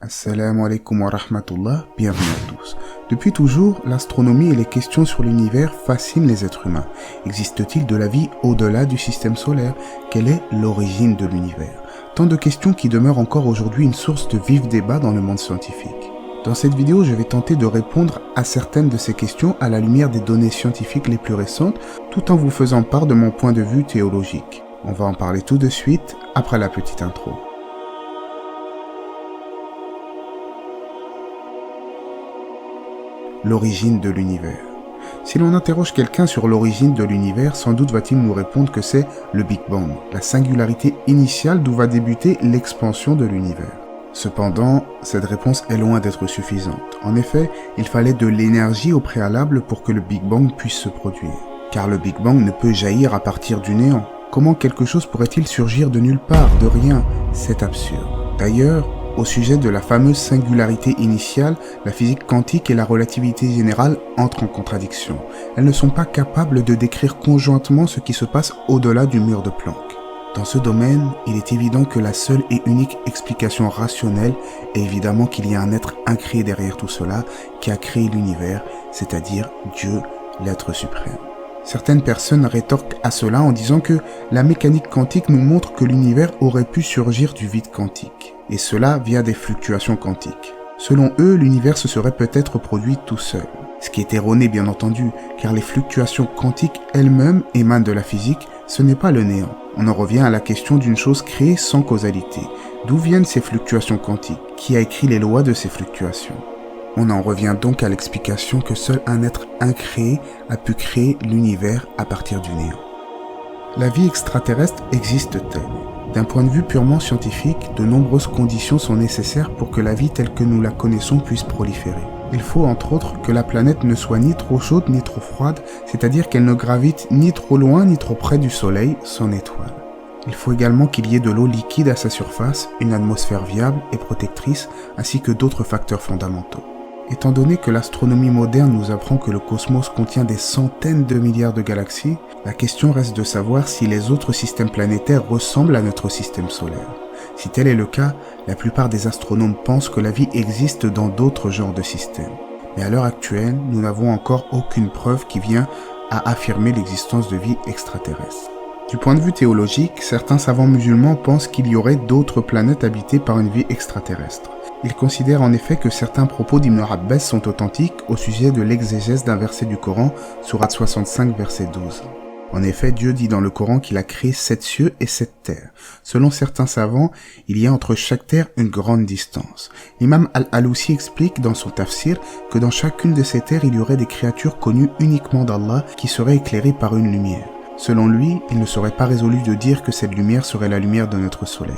Assalamu alaikum wa rahmatullah, bienvenue à tous. Depuis toujours, l'astronomie et les questions sur l'univers fascinent les êtres humains. Existe-t-il de la vie au-delà du système solaire? Quelle est l'origine de l'univers? Tant de questions qui demeurent encore aujourd'hui une source de vif débat dans le monde scientifique. Dans cette vidéo, je vais tenter de répondre à certaines de ces questions à la lumière des données scientifiques les plus récentes, tout en vous faisant part de mon point de vue théologique. On va en parler tout de suite, après la petite intro. L'origine de l'univers. Si l'on interroge quelqu'un sur l'origine de l'univers, sans doute va-t-il nous répondre que c'est le Big Bang, la singularité initiale d'où va débuter l'expansion de l'univers. Cependant, cette réponse est loin d'être suffisante. En effet, il fallait de l'énergie au préalable pour que le Big Bang puisse se produire. Car le Big Bang ne peut jaillir à partir du néant. Comment quelque chose pourrait-il surgir de nulle part, de rien? C'est absurde. D'ailleurs, au sujet de la fameuse singularité initiale, la physique quantique et la relativité générale entrent en contradiction. Elles ne sont pas capables de décrire conjointement ce qui se passe au-delà du mur de Planck. Dans ce domaine, il est évident que la seule et unique explication rationnelle est évidemment qu'il y a un être incréé derrière tout cela qui a créé l'univers, c'est-à-dire Dieu, l'être suprême. Certaines personnes rétorquent à cela en disant que la mécanique quantique nous montre que l'univers aurait pu surgir du vide quantique, et cela via des fluctuations quantiques. Selon eux, l'univers se serait peut-être produit tout seul. Ce qui est erroné bien entendu, car les fluctuations quantiques elles-mêmes émanent de la physique, ce n'est pas le néant. On en revient à la question d'une chose créée sans causalité. D'où viennent ces fluctuations quantiques? Qui a écrit les lois de ces fluctuations? On en revient donc à l'explication que seul un être incréé a pu créer l'univers à partir du néant. La vie extraterrestre existe-t-elle? D'un point de vue purement scientifique, de nombreuses conditions sont nécessaires pour que la vie telle que nous la connaissons puisse proliférer. Il faut entre autres que la planète ne soit ni trop chaude ni trop froide, c'est-à-dire qu'elle ne gravite ni trop loin ni trop près du Soleil, son étoile. Il faut également qu'il y ait de l'eau liquide à sa surface, une atmosphère viable et protectrice, ainsi que d'autres facteurs fondamentaux. Étant donné que l'astronomie moderne nous apprend que le cosmos contient des centaines de milliards de galaxies, la question reste de savoir si les autres systèmes planétaires ressemblent à notre système solaire. Si tel est le cas, la plupart des astronomes pensent que la vie existe dans d'autres genres de systèmes. Mais à l'heure actuelle, nous n'avons encore aucune preuve qui vient à affirmer l'existence de vie extraterrestre. Du point de vue théologique, certains savants musulmans pensent qu'il y aurait d'autres planètes habitées par une vie extraterrestre. Ils considèrent en effet que certains propos d'Ibn Abbas sont authentiques au sujet de l'exégèse d'un verset du Coran, sourate 65, verset 12. En effet, Dieu dit dans le Coran qu'il a créé 7 cieux et 7 terres. Selon certains savants, il y a entre chaque terre une grande distance. L'imam Al-Alousi explique dans son tafsir que dans chacune de ces terres, il y aurait des créatures connues uniquement d'Allah qui seraient éclairées par une lumière. Selon lui, il ne serait pas résolu de dire que cette lumière serait la lumière de notre soleil.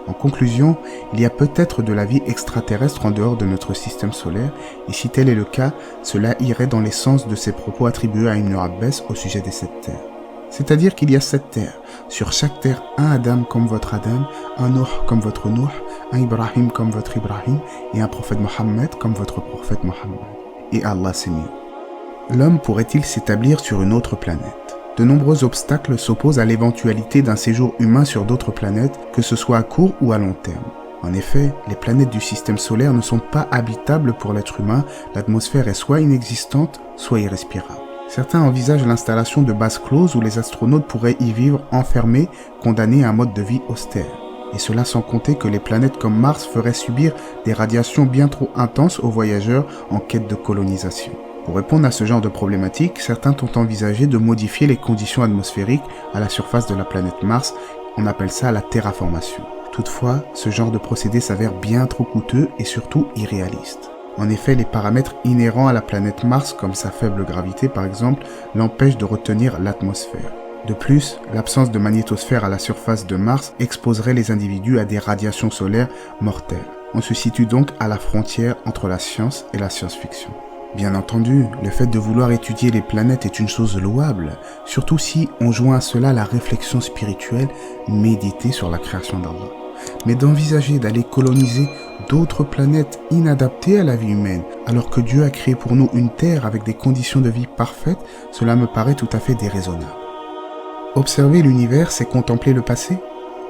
En conclusion, il y a peut-être de la vie extraterrestre en dehors de notre système solaire, et si tel est le cas, cela irait dans les sens de ces propos attribués à Ibn Abbas au sujet des 7 terres. C'est-à-dire qu'il y a 7 terres. Sur chaque terre, un Adam comme votre Adam, un Nuh comme votre Nuh, un Ibrahim comme votre Ibrahim, et un prophète Mohammed comme votre prophète Mohammed. Et Allah c'est mieux. L'homme pourrait-il s'établir sur une autre planète? De nombreux obstacles s'opposent à l'éventualité d'un séjour humain sur d'autres planètes, que ce soit à court ou à long terme. En effet, les planètes du système solaire ne sont pas habitables pour l'être humain, l'atmosphère est soit inexistante, soit irrespirable. Certains envisagent l'installation de bases closes où les astronautes pourraient y vivre enfermés, condamnés à un mode de vie austère. Et cela sans compter que les planètes comme Mars feraient subir des radiations bien trop intenses aux voyageurs en quête de colonisation. Pour répondre à ce genre de problématique, certains ont envisagé de modifier les conditions atmosphériques à la surface de la planète Mars, on appelle ça la terraformation. Toutefois, ce genre de procédé s'avère bien trop coûteux et surtout irréaliste. En effet, les paramètres inhérents à la planète Mars, comme sa faible gravité par exemple, l'empêchent de retenir l'atmosphère. De plus, l'absence de magnétosphère à la surface de Mars exposerait les individus à des radiations solaires mortelles. On se situe donc à la frontière entre la science et la science-fiction. Bien entendu, le fait de vouloir étudier les planètes est une chose louable, surtout si on joint à cela la réflexion spirituelle méditée sur la création d'Allah. Mais d'envisager d'aller coloniser d'autres planètes inadaptées à la vie humaine, alors que Dieu a créé pour nous une terre avec des conditions de vie parfaites, cela me paraît tout à fait déraisonnable. Observer l'univers, c'est contempler le passé?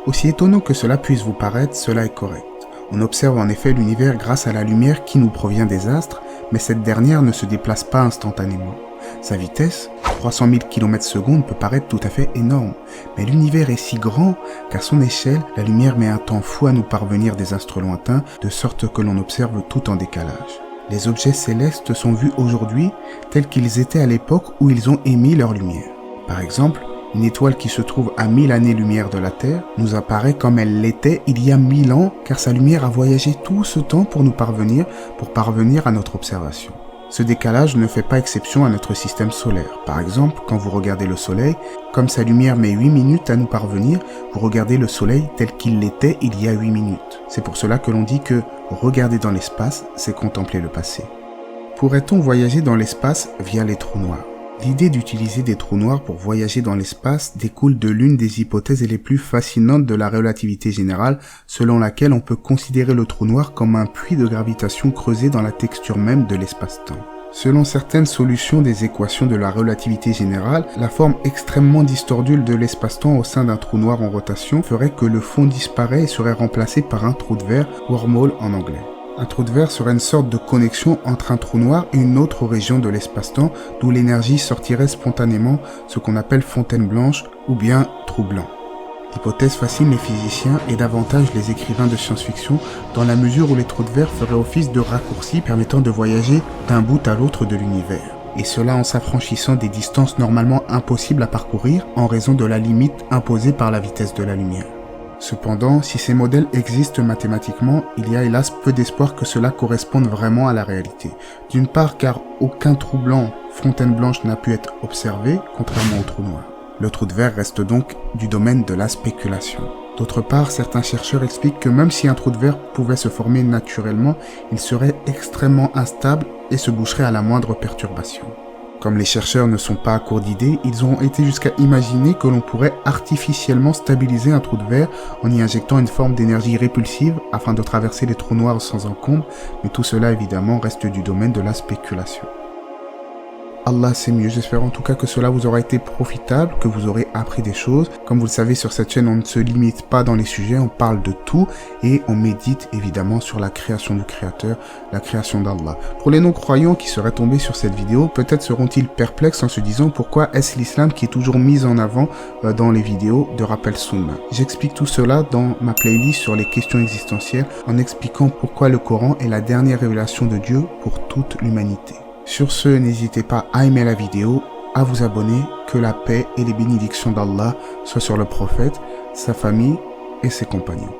Aussi étonnant que cela puisse vous paraître, cela est correct. On observe en effet l'univers grâce à la lumière qui nous provient des astres, mais cette dernière ne se déplace pas instantanément. Sa vitesse, 300 000 km/s, peut paraître tout à fait énorme, mais l'univers est si grand qu'à son échelle, la lumière met un temps fou à nous parvenir des astres lointains, de sorte que l'on observe tout en décalage. Les objets célestes sont vus aujourd'hui tels qu'ils étaient à l'époque où ils ont émis leur lumière. Par exemple, une étoile qui se trouve à 1000 années-lumière de la Terre nous apparaît comme elle l'était il y a 1000 ans, car sa lumière a voyagé tout ce temps pour parvenir à notre observation. Ce décalage ne fait pas exception à notre système solaire. Par exemple, quand vous regardez le Soleil, comme sa lumière met 8 minutes à nous parvenir, vous regardez le Soleil tel qu'il l'était il y a 8 minutes. C'est pour cela que l'on dit que regarder dans l'espace, c'est contempler le passé. Pourrait-on voyager dans l'espace via les trous noirs ? L'idée d'utiliser des trous noirs pour voyager dans l'espace découle de l'une des hypothèses les plus fascinantes de la relativité générale, selon laquelle on peut considérer le trou noir comme un puits de gravitation creusé dans la texture même de l'espace-temps. Selon certaines solutions des équations de la relativité générale, la forme extrêmement distordue de l'espace-temps au sein d'un trou noir en rotation ferait que le fond disparaît et serait remplacé par un trou de verre, wormhole en anglais. Un trou de verre serait une sorte de connexion entre un trou noir et une autre région de l'espace-temps, d'où l'énergie sortirait spontanément, ce qu'on appelle fontaine blanche ou bien trou blanc. L'hypothèse fascine les physiciens et davantage les écrivains de science-fiction dans la mesure où les trous de verre feraient office de raccourcis permettant de voyager d'un bout à l'autre de l'univers. Et cela en s'affranchissant des distances normalement impossibles à parcourir en raison de la limite imposée par la vitesse de la lumière. Cependant, si ces modèles existent mathématiquement, il y a hélas peu d'espoir que cela corresponde vraiment à la réalité. D'une part car aucun trou blanc, fontaine blanche n'a pu être observé, contrairement au trou noir. Le trou de verre reste donc du domaine de la spéculation. D'autre part, certains chercheurs expliquent que même si un trou de verre pouvait se former naturellement, il serait extrêmement instable et se boucherait à la moindre perturbation. Comme les chercheurs ne sont pas à court d'idées, ils ont été jusqu'à imaginer que l'on pourrait artificiellement stabiliser un trou de verre en y injectant une forme d'énergie répulsive afin de traverser les trous noirs sans encombre, mais tout cela évidemment reste du domaine de la spéculation. Allah c'est mieux, j'espère en tout cas que cela vous aura été profitable, que vous aurez appris des choses. Comme vous le savez, sur cette chaîne, on ne se limite pas dans les sujets, on parle de tout et on médite évidemment sur la création du Créateur, la création d'Allah. Pour les non-croyants qui seraient tombés sur cette vidéo, peut-être seront-ils perplexes en se disant pourquoi est-ce l'islam qui est toujours mis en avant dans les vidéos de rappel Sunna. J'explique tout cela dans ma playlist sur les questions existentielles en expliquant pourquoi le Coran est la dernière révélation de Dieu pour toute l'humanité. Sur ce, n'hésitez pas à aimer la vidéo, à vous abonner, que la paix et les bénédictions d'Allah soient sur le prophète, sa famille et ses compagnons.